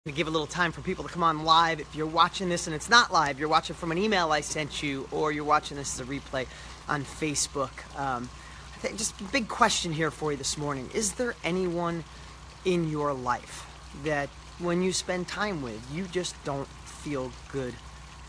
To give a little time for people to come on live. If you're watching this and it's not live, you're watching from an email I sent you, or you're watching this as a replay on Facebook. I think just a big question here for you this morning. Is there anyone in your life that when you spend time with, you just don't feel good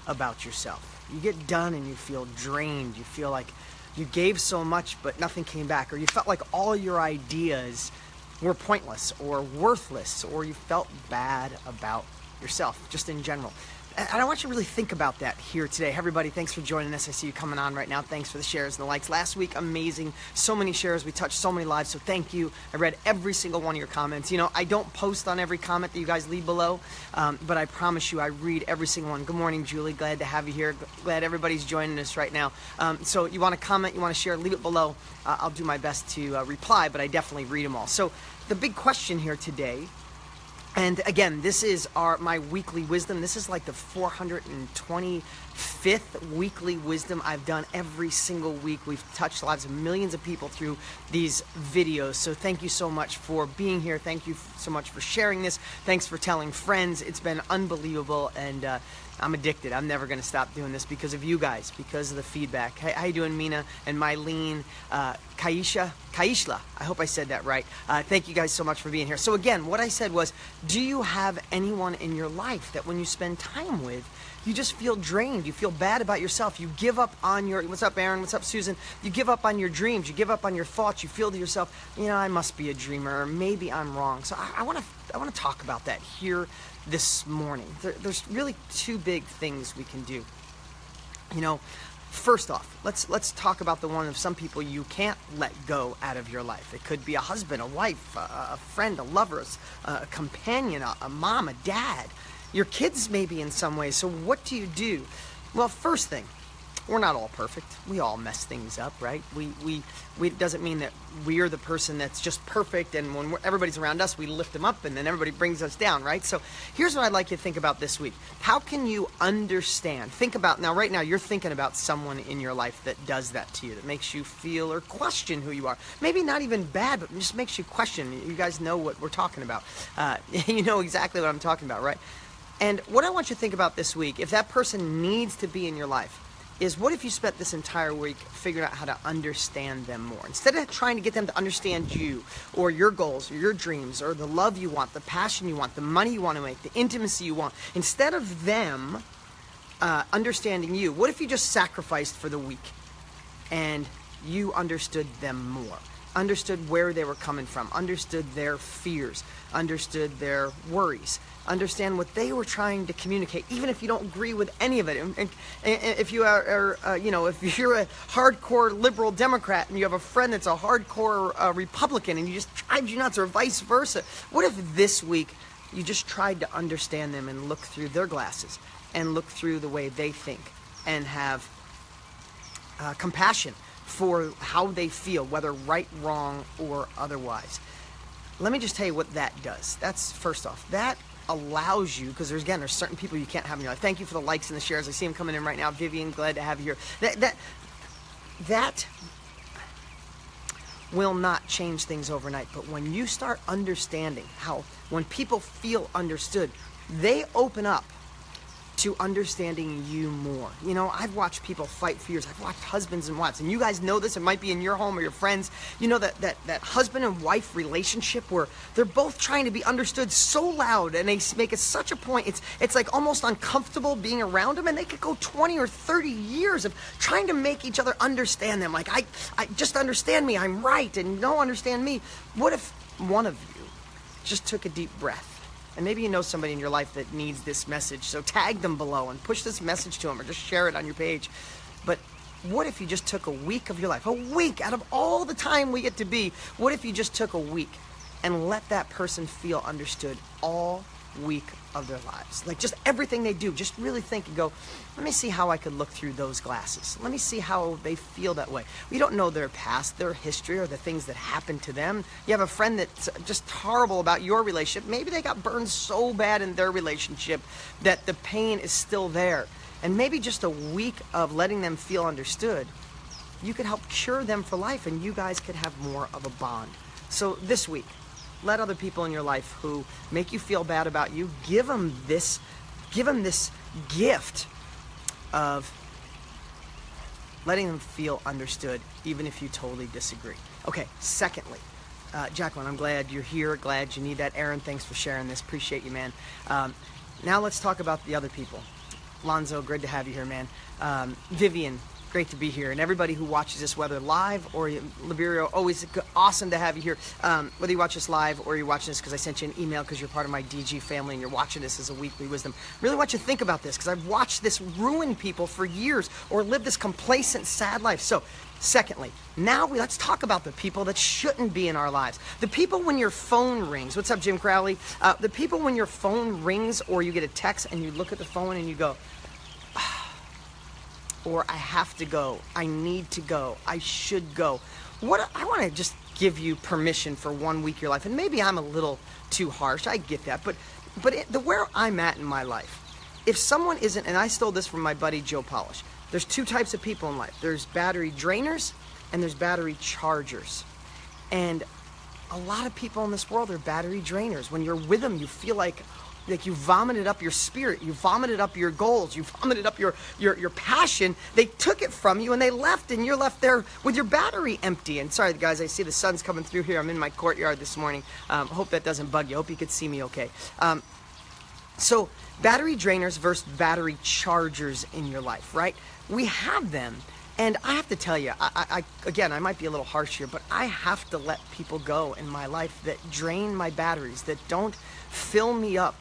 about yourself? You get done and you feel drained. You feel like you gave so much but nothing came back, or you felt like all your ideas were pointless or worthless, or you felt bad about yourself, just in general. And I want you to really think about that here today. Everybody, thanks for joining us. I see you coming on right now. Thanks for the shares and the likes. Last week, amazing. So many shares. We touched so many lives, so thank you. I read every single one of your comments. You know, I don't post on every comment that you guys leave below, but I promise you I read every single one. Good morning, Julie. Glad to have you here. Glad everybody's joining us right now. So you want to comment, you want to share, leave it below. I'll do my best to reply, but I definitely read them all. So the big question here today, and again, this is my weekly wisdom. This is like the 425th weekly wisdom I've done every single week. We've touched the lives of millions of people through these videos. So thank you so much for being here. Thank you so much for sharing this. Thanks for telling friends. It's been unbelievable, and I'm addicted. I'm never going to stop doing this because of you guys, because of the feedback. Hey, how you doing, Mina and Mylene, Kaishla? I hope I said that right. Thank you guys so much for being here. So again, what I said was, do you have anyone in your life that when you spend time with, you just feel drained, you feel bad about yourself, you give up on your, what's up Aaron, what's up Susan, you give up on your dreams, you give up on your thoughts, you feel to yourself, you know, I must be a dreamer, or maybe I'm wrong. So I want to talk about that here this morning. There's really two big things we can do. You know, first off, let's talk about the one of some people you can't let go out of your life. It could be a husband, a wife, a friend, a lover, a companion, a mom, a dad, your kids maybe in some ways. So what do you do? Well, first thing, we're not all perfect. We all mess things up, right? We it doesn't mean that we're the person that's just perfect, and when everybody's around us, we lift them up, and then everybody brings us down, right? So here's what I'd like you to think about this week. How can you understand? Think about, now right now, you're thinking about someone in your life that does that to you, that makes you feel or question who you are. Maybe not even bad, but just makes you question. You guys know what we're talking about. You know exactly what I'm talking about, right? And what I want you to think about this week, if that person needs to be in your life, is what if you spent this entire week figuring out how to understand them more? Instead of trying to get them to understand you, or your goals, or your dreams, or the love you want, the passion you want, the money you want to make, the intimacy you want, instead of them understanding you, what if you just sacrificed for the week and you understood them more? Understood where they were coming from, understood their fears, understood their worries, understand what they were trying to communicate, even if you don't agree with any of it. And if you are you know, if you're a hardcore liberal Democrat and you have a friend that's a hardcore Republican and you just drives you nuts, or vice versa, what if this week you just tried to understand them and look through their glasses and look through the way they think and have compassion for how they feel, whether right, wrong, or otherwise? Let me just tell you what that does. That's first off, that allows you, because there's certain people you can't have in your life. Thank you for the likes and the shares. I see them coming in right now. Vivian, glad to have you here. That will not change things overnight, but when you start understanding how, when people feel understood, they open up to understanding you more. You know, I've watched people fight for years. I've watched husbands and wives, and you guys know this. It might be in your home or your friends. You know, that husband and wife relationship where they're both trying to be understood so loud, and they make it such a point. It's like almost uncomfortable being around them, and they could go 20 or 30 years of trying to make each other understand them. Like, I just understand me. I'm right, and you don't understand me. What if one of you just took a deep breath? And maybe you know somebody in your life that needs this message, so tag them below and push this message to them, or just share it on your page. But what if you just took a week of your life, a week out of all the time we get to be, what if you just took a week and let that person feel understood all week of their lives? Like, just everything they do, just really think and go, let me see how I could look through those glasses. Let me see how they feel that way. We don't know their past, their history, or the things that happened to them. You have a friend that's just horrible about your relationship. Maybe they got burned so bad in their relationship that the pain is still there. And maybe just a week of letting them feel understood, you could help cure them for life, and you guys could have more of a bond. So this week, let other people in your life who make you feel bad about you, give them this gift of letting them feel understood, even if you totally disagree. Okay, secondly, Jacqueline, I'm glad you're here, glad you need that. Aaron, thanks for sharing this. Appreciate you, man. Now let's talk about the other people. Lonzo, great to have you here, man. Vivian, great to be here. And everybody who watches this, whether live or Liberio, always awesome to have you here. Whether you watch this live or you're watching this because I sent you an email because you're part of my DG family and you're watching this as a weekly wisdom, really want you to think about this because I've watched this ruin people for years or live this complacent, sad life. So, secondly, now let's talk about the people that shouldn't be in our lives. The people when your phone rings. What's up, Jim Crowley? The people when your phone rings or you get a text and you look at the phone and you go, or I have to go, I need to go, I should go. I want to just give you permission for 1 week of your life, and maybe I'm a little too harsh, I get that, but where I'm at in my life, if someone isn't, and I stole this from my buddy Joe Polish, there's two types of people in life. There's battery drainers and there's battery chargers. And a lot of people in this world are battery drainers. When you're with them, you feel like you vomited up your spirit, you vomited up your goals, you vomited up your passion. They took it from you and they left, and you're left there with your battery empty. And sorry, guys, I see the sun's coming through here. I'm in my courtyard this morning. Hope that doesn't bug you. Hope you could see me okay. So battery drainers versus battery chargers in your life, right? We have them. And I have to tell you, again, I might be a little harsh here, but I have to let people go in my life that drain my batteries, that don't fill me up.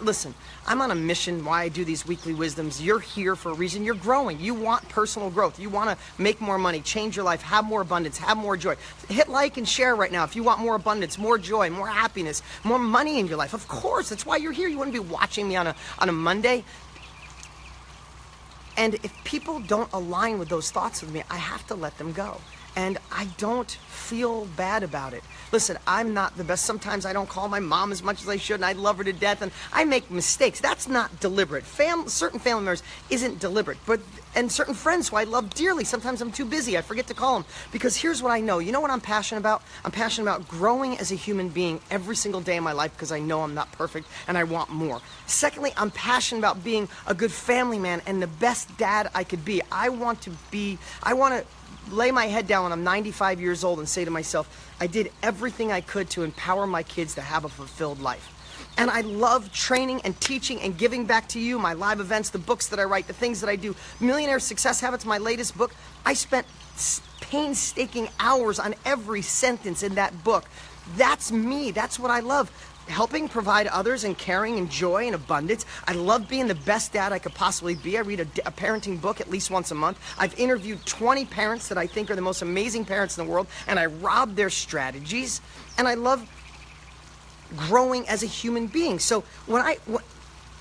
Listen, I'm on a mission why I do these weekly wisdoms. You're here for a reason. You're growing. You want personal growth. You want to make more money, change your life, have more abundance, have more joy. Hit like and share right now if you want more abundance, more joy, more happiness, more money in your life. Of course, that's why you're here. You wouldn't be watching me on a Monday. And if people don't align with those thoughts with me, I have to let them go. And I don't feel bad about it. Listen, I'm not the best. Sometimes I don't call my mom as much as I should, and I love her to death, and I make mistakes. That's not deliberate. Certain family members isn't deliberate, and certain friends who I love dearly, sometimes I'm too busy. I forget to call them. Because here's what I know. You know what I'm passionate about? I'm passionate about growing as a human being every single day of my life because I know I'm not perfect, and I want more. Secondly, I'm passionate about being a good family man and the best dad I could be. I want to lay my head down when I'm 95 years old and say to myself, I did everything I could to empower my kids to have a fulfilled life. And I love training and teaching and giving back to you, my live events, the books that I write, the things that I do. Millionaire Success Habits, my latest book. I spent painstaking hours on every sentence in that book. That's me. That's what I love. Helping provide others and caring and joy and abundance. I love being the best dad I could possibly be. I read a parenting book at least once a month. I've interviewed 20 parents that I think are the most amazing parents in the world, and I rob their strategies. And I love growing as a human being. So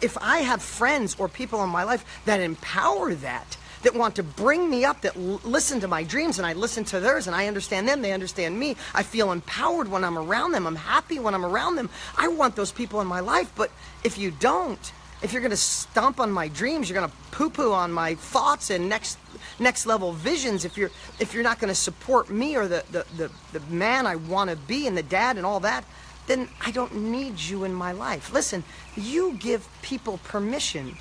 if I have friends or people in my life that empower that want to bring me up, that listen to my dreams and I listen to theirs and I understand them, they understand me. I feel empowered when I'm around them. I'm happy when I'm around them. I want those people in my life. But if you don't, if you're going to stomp on my dreams, you're going to poo-poo on my thoughts and next level visions, if you're not going to support me or the man I want to be and the dad and all that, then I don't need you in my life. Listen, you give people permission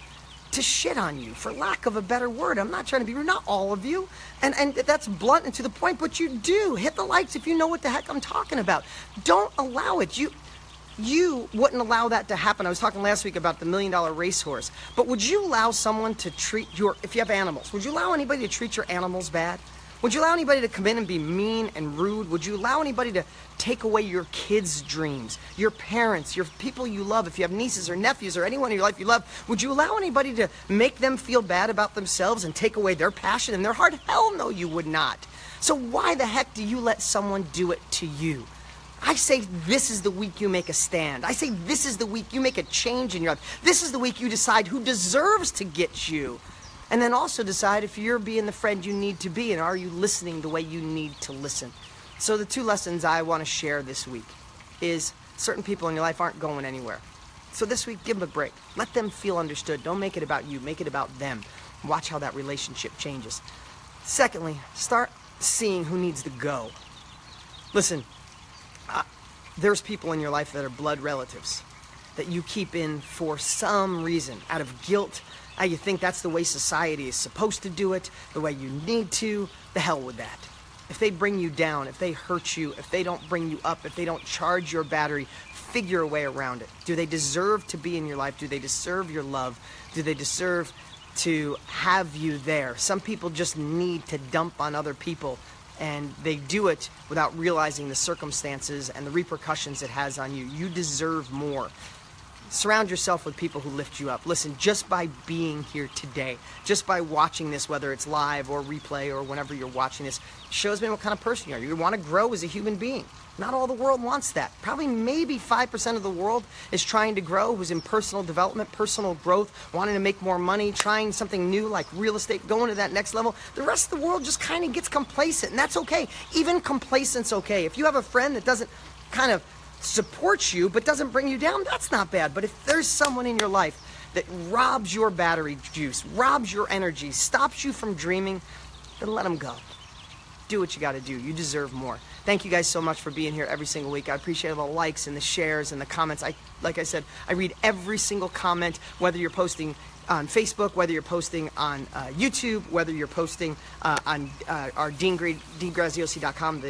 to shit on you, for lack of a better word. I'm not trying to be rude, not all of you, and that's blunt and to the point, but you do. Hit the likes if you know what the heck I'm talking about. Don't allow it. You wouldn't allow that to happen. I was talking last week about the $1 million racehorse, but would you allow someone to treat if you have animals, would you allow anybody to treat your animals bad? Would you allow anybody to come in and be mean and rude? Would you allow anybody to take away your kids' dreams, your parents, your people you love? If you have nieces or nephews or anyone in your life you love, would you allow anybody to make them feel bad about themselves and take away their passion and their heart? Hell no, you would not. So why the heck do you let someone do it to you? I say this is the week you make a stand. I say this is the week you make a change in your life. This is the week you decide who deserves to get you. And then also decide if you're being the friend you need to be and are you listening the way you need to listen. So the two lessons I want to share this week is certain people in your life aren't going anywhere. So this week, give them a break. Let them feel understood. Don't make it about you. Make it about them. Watch how that relationship changes. Secondly, start seeing who needs to go. Listen, there's people in your life that are blood relatives that you keep in for some reason, out of guilt. You think that's the way society is supposed to do it, the way you need to. The hell with that. If they bring you down, if they hurt you, if they don't bring you up, if they don't charge your battery, figure a way around it. Do they deserve to be in your life? Do they deserve your love? Do they deserve to have you there? Some people just need to dump on other people, and they do it without realizing the circumstances and the repercussions it has on you. You deserve more. Surround yourself with people who lift you up. Listen, just by being here today, just by watching this, whether it's live or replay or whenever you're watching this, shows me what kind of person you are. You want to grow as a human being. Not all the world wants that. Probably maybe 5% of the world is trying to grow, who's in personal development, personal growth, wanting to make more money, trying something new like real estate, going to that next level. The rest of the world just kind of gets complacent, and that's okay. Even complacent's okay. If you have a friend that doesn't kind of supports you but doesn't bring you down, that's not bad. But if there's someone in your life that robs your battery juice, robs your energy, stops you from dreaming, then let them go. Do what you got to do. You deserve more. Thank you guys so much for being here every single week. I appreciate all the likes and the shares and the comments. Like I said, I read every single comment, whether you're posting on Facebook, whether you're posting on YouTube, whether you're posting on our DeanGraziosi.com.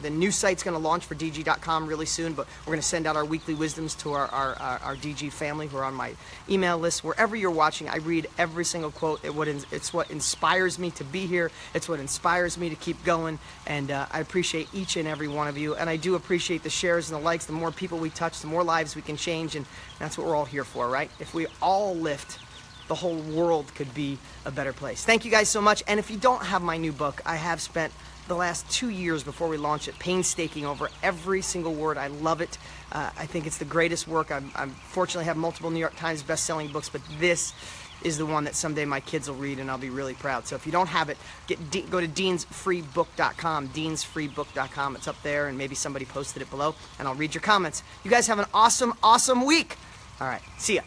The new site's going to launch for DG.com really soon, but we're going to send out our weekly wisdoms to our DG family who are on my email list. Wherever you're watching, I read every single quote. It's what inspires me to be here. It's what inspires me to keep going, and I appreciate each and every one of you, and I do appreciate the shares and the likes. The more people we touch, the more lives we can change, and that's what we're all here for, right? If we all lift, the whole world could be a better place. Thank you guys so much. And if you don't have my new book, I have spent the last 2 years before we launch it painstaking over every single word. I love it. I think it's the greatest work. I'm fortunately have multiple New York Times best-selling books, but this is the one that someday my kids will read, and I'll be really proud. So if you don't have it, go to deansfreebook.com, deansfreebook.com. It's up there, and maybe somebody posted it below, and I'll read your comments. You guys have an awesome, awesome week. All right, see ya.